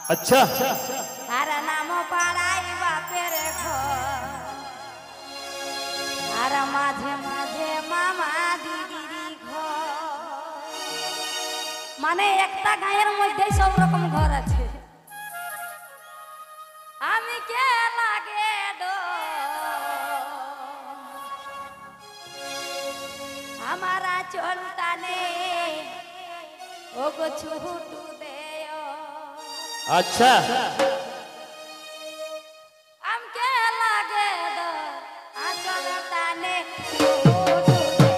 अच्छा আর নাম পাড়াই বাপের ঘর আর মাঝে মাঝে মামা দিদির ঘর মানে একটা গায়ের মধ্যে সব রকম ঘর আছে আমি কে লাগে हमारा चलता ने ओ गो छूटू दे अच्छा हम के लागे दो आ चलता ने छूटू दे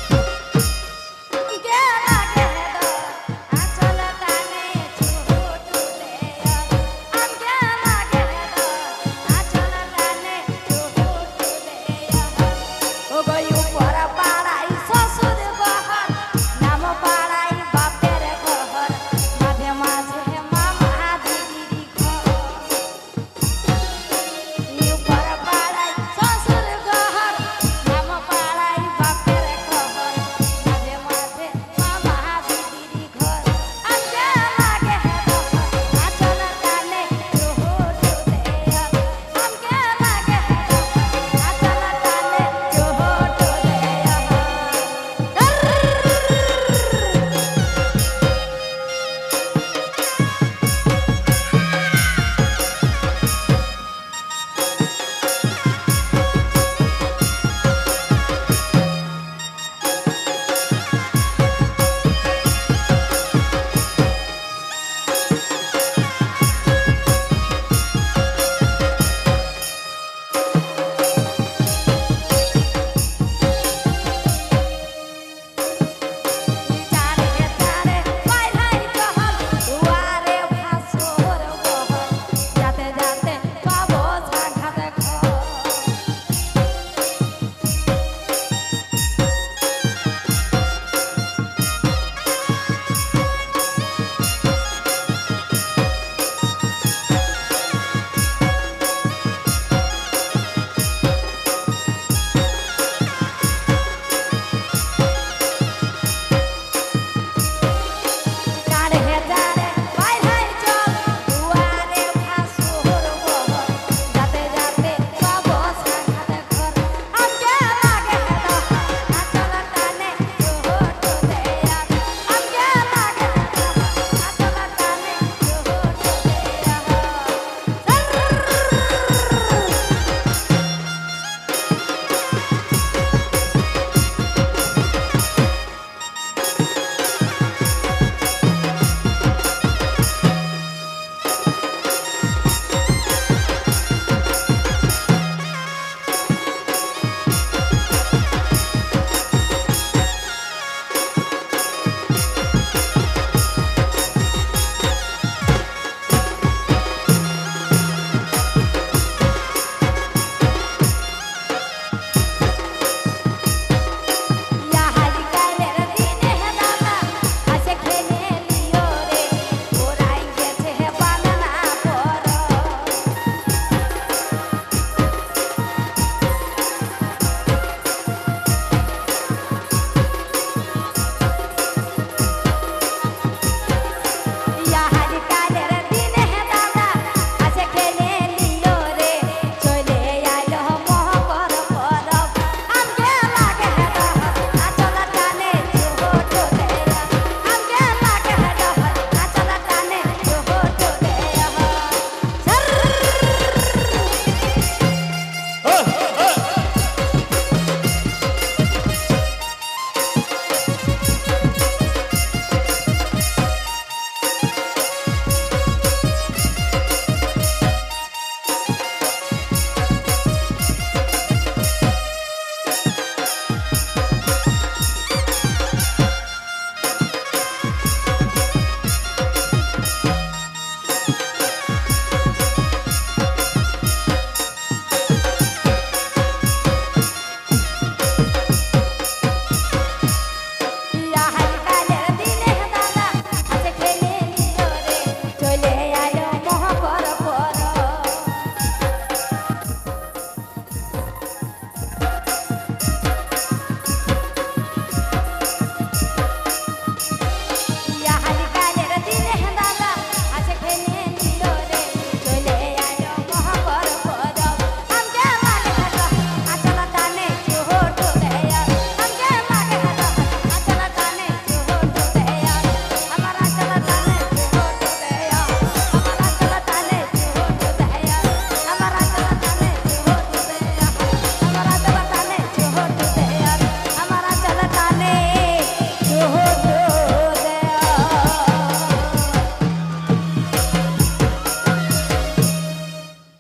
हम के लागे दो आ चलता ने छूटू दे हम के लागे दो आ चलता ने छूटू दे ओ गयो पर पाड़ाई ससुर बहर नाम पाड़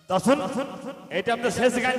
দর্শন এটা আমাদের শেষ গান